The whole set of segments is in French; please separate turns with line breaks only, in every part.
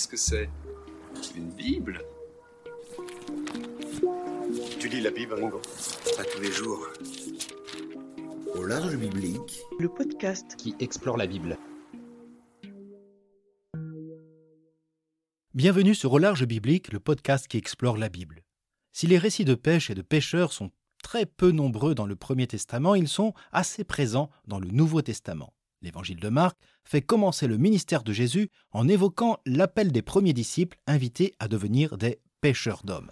Qu'est-ce que c'est? Une Bible?
Tu lis la Bible, Ringo?
Pas tous les jours.
Au large biblique,
le podcast
qui explore la Bible.
Bienvenue sur Au large biblique, le podcast qui explore la Bible. Si les récits de pêche et de pêcheurs sont très peu nombreux dans le Premier Testament, ils sont assez présents dans le Nouveau Testament. L'évangile de Marc fait commencer le ministère de Jésus en évoquant l'appel des premiers disciples invités à devenir des pêcheurs d'hommes.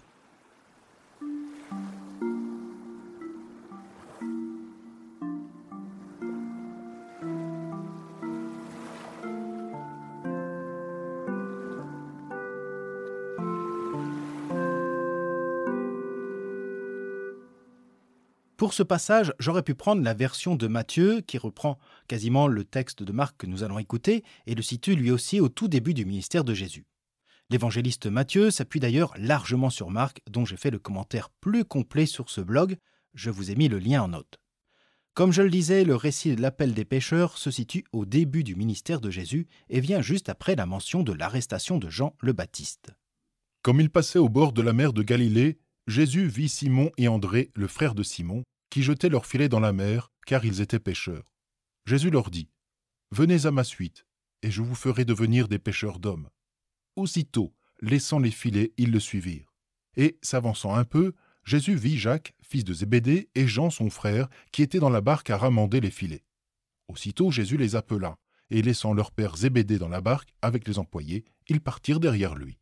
Pour ce passage, j'aurais pu prendre la version de Matthieu, qui reprend quasiment le texte de Marc que nous allons écouter, et le situe lui aussi au tout début du ministère de Jésus. L'évangéliste Matthieu s'appuie d'ailleurs largement sur Marc, dont j'ai fait le commentaire plus complet sur ce blog. Je vous ai mis le lien en note. Comme je le disais, le récit de l'appel des pêcheurs se situe au début du ministère de Jésus et vient juste après la mention de l'arrestation de Jean le Baptiste.
Comme il passait au bord de la mer de Galilée, Jésus vit Simon et André, le frère de Simon, qui jetaient leurs filets dans la mer, car ils étaient pêcheurs. Jésus leur dit : « Venez à ma suite, et je vous ferai devenir des pêcheurs d'hommes. » Aussitôt, laissant les filets, ils le suivirent. Et, s'avançant un peu, Jésus vit Jacques, fils de Zébédée, et Jean, son frère, qui étaient dans la barque à ramander les filets. Aussitôt, Jésus les appela, et laissant leur père Zébédée dans la barque avec les employés, ils partirent derrière lui.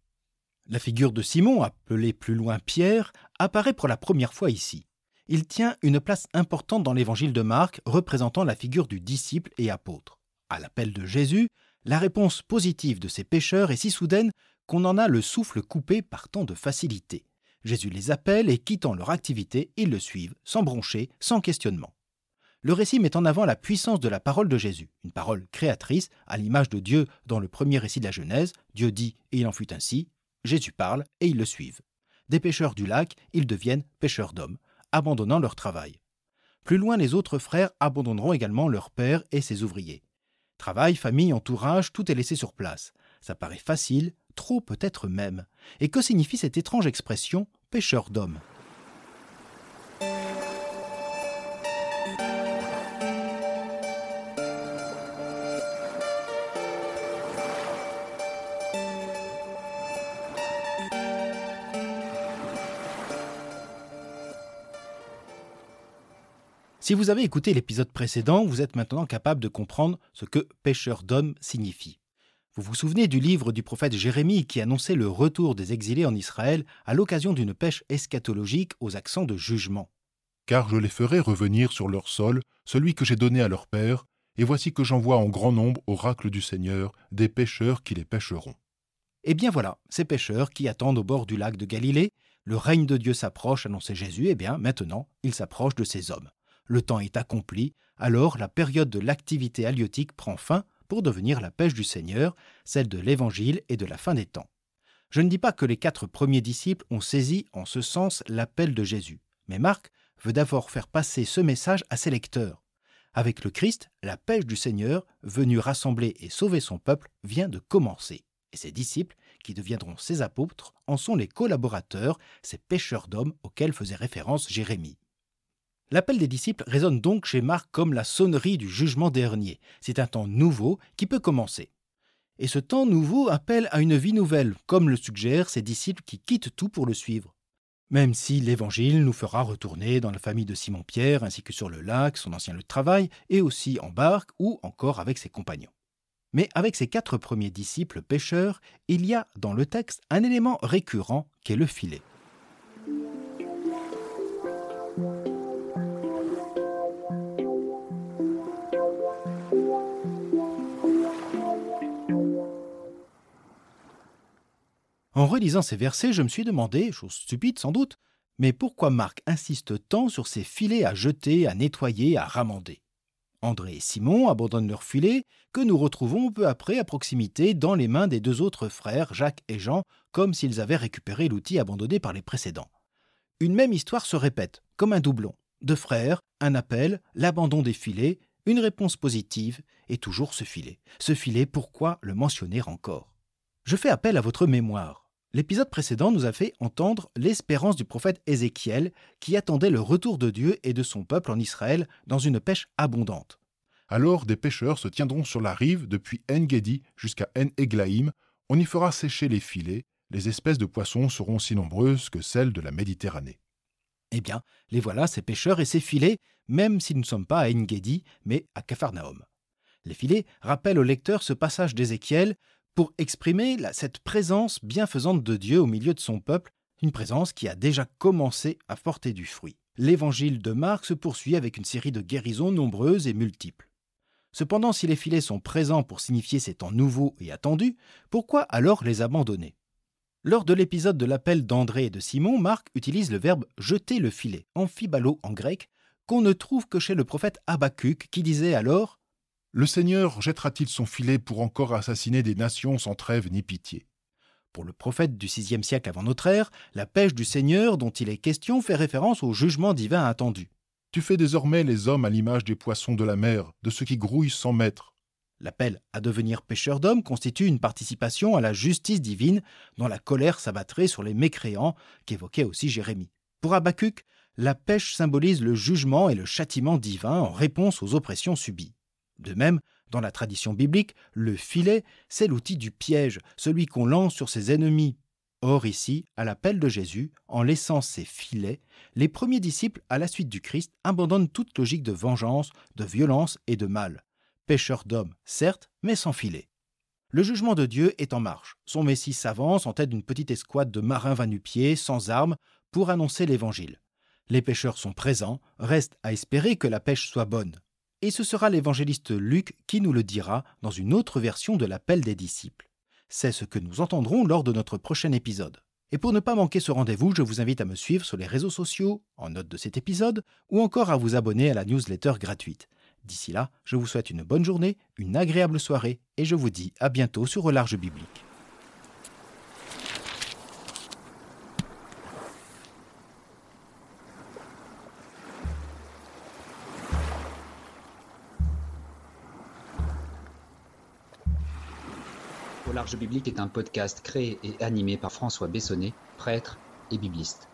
La figure de Simon, appelé plus loin Pierre, apparaît pour la première fois ici. Il tient une place importante dans l'évangile de Marc, représentant la figure du disciple et apôtre. À l'appel de Jésus, la réponse positive de ces pêcheurs est si soudaine qu'on en a le souffle coupé par tant de facilité. Jésus les appelle et, quittant leur activité, ils le suivent, sans broncher, sans questionnement. Le récit met en avant la puissance de la parole de Jésus, une parole créatrice, à l'image de Dieu dans le premier récit de la Genèse. Dieu dit « et il en fut ainsi ». Jésus parle et ils le suivent. Des pêcheurs du lac, ils deviennent pêcheurs d'hommes, abandonnant leur travail. Plus loin, les autres frères abandonneront également leur père et ses ouvriers. Travail, famille, entourage, tout est laissé sur place. Ça paraît facile, trop peut-être même. Et que signifie cette étrange expression « pêcheur d'hommes » ? Si vous avez écouté l'épisode précédent, vous êtes maintenant capable de comprendre ce que « pêcheur d'hommes » signifie. Vous vous souvenez du livre du prophète Jérémie qui annonçait le retour des exilés en Israël à l'occasion d'une pêche eschatologique aux accents de jugement.
« Car je les ferai revenir sur leur sol, celui que j'ai donné à leur père, et voici que j'envoie en grand nombre, oracle du Seigneur, des pêcheurs qui les pêcheront. »
Eh bien voilà, ces pêcheurs qui attendent au bord du lac de Galilée, le règne de Dieu s'approche, annonçait Jésus, eh bien maintenant, il s'approche de ces hommes. Le temps est accompli, alors la période de l'activité halieutique prend fin pour devenir la pêche du Seigneur, celle de l'Évangile et de la fin des temps. Je ne dis pas que les 4 premiers disciples ont saisi en ce sens l'appel de Jésus, mais Marc veut d'abord faire passer ce message à ses lecteurs. Avec le Christ, la pêche du Seigneur, venu rassembler et sauver son peuple, vient de commencer. Et ses disciples, qui deviendront ses apôtres, en sont les collaborateurs, ces pêcheurs d'hommes auxquels faisait référence Jérémie. L'appel des disciples résonne donc chez Marc comme la sonnerie du jugement dernier. C'est un temps nouveau qui peut commencer. Et ce temps nouveau appelle à une vie nouvelle, comme le suggèrent ces disciples qui quittent tout pour le suivre. Même si l'Évangile nous fera retourner dans la famille de Simon-Pierre, ainsi que sur le lac, son ancien lieu de travail, et aussi en barque ou encore avec ses compagnons. Mais avec ces 4 premiers disciples pêcheurs, il y a dans le texte un élément récurrent qu'est le filet. En relisant ces versets, je me suis demandé, chose stupide sans doute, mais pourquoi Marc insiste tant sur ces filets à jeter, à nettoyer, à ramander ? André et Simon abandonnent leurs filets, que nous retrouvons peu après à proximité dans les mains des 2 autres frères, Jacques et Jean, comme s'ils avaient récupéré l'outil abandonné par les précédents. Une même histoire se répète, comme un doublon. 2 frères, un appel, l'abandon des filets, une réponse positive, et toujours ce filet. Ce filet, pourquoi le mentionner encore ? Je fais appel à votre mémoire. L'épisode précédent nous a fait entendre l'espérance du prophète Ézéchiel qui attendait le retour de Dieu et de son peuple en Israël dans une pêche abondante.
Alors des pêcheurs se tiendront sur la rive depuis En-Gedi jusqu'à En-Eglaïm. On y fera sécher les filets. Les espèces de poissons seront aussi nombreuses que celles de la Méditerranée.
Eh bien, les voilà, ces pêcheurs et ces filets, même si nous ne sommes pas à En-Gedi, mais à Capharnaüm. Les filets rappellent au lecteur ce passage d'Ézéchiel pour exprimer cette présence bienfaisante de Dieu au milieu de son peuple, une présence qui a déjà commencé à porter du fruit. L'évangile de Marc se poursuit avec une série de guérisons nombreuses et multiples. Cependant, si les filets sont présents pour signifier ces temps nouveaux et attendus, pourquoi alors les abandonner ? Lors de l'épisode de l'appel d'André et de Simon, Marc utilise le verbe « jeter le filet » amphibalo en grec, qu'on ne trouve que chez le prophète Habacuc qui disait alors «
Le Seigneur jettera-t-il son filet pour encore assassiner des nations sans trêve ni pitié ?»
Pour le prophète du VIe siècle avant notre ère, la pêche du Seigneur dont il est question fait référence au jugement divin attendu.
Tu fais désormais les hommes à l'image des poissons de la mer, de ceux qui grouillent sans maître.
L'appel à devenir pêcheur d'hommes constitue une participation à la justice divine dont la colère s'abattrait sur les mécréants qu'évoquait aussi Jérémie. Pour Habacuc, la pêche symbolise le jugement et le châtiment divin en réponse aux oppressions subies. De même, dans la tradition biblique, le filet, c'est l'outil du piège, celui qu'on lance sur ses ennemis. Or ici, à l'appel de Jésus, en laissant ses filets, les premiers disciples, à la suite du Christ, abandonnent toute logique de vengeance, de violence et de mal. Pêcheurs d'hommes, certes, mais sans filet. Le jugement de Dieu est en marche. Son Messie s'avance en tête d'une petite escouade de marins va-nu-pieds, sans armes, pour annoncer l'Évangile. Les pêcheurs sont présents, reste à espérer que la pêche soit bonne. Et ce sera l'évangéliste Luc qui nous le dira dans une autre version de l'appel des disciples. C'est ce que nous entendrons lors de notre prochain épisode. Et pour ne pas manquer ce rendez-vous, je vous invite à me suivre sur les réseaux sociaux, en note de cet épisode, ou encore à vous abonner à la newsletter gratuite. D'ici là, je vous souhaite une bonne journée, une agréable soirée, et je vous dis à bientôt sur Au Large Biblique.
Au Large Biblique est un podcast créé et animé par François Bessonnet, prêtre et bibliste.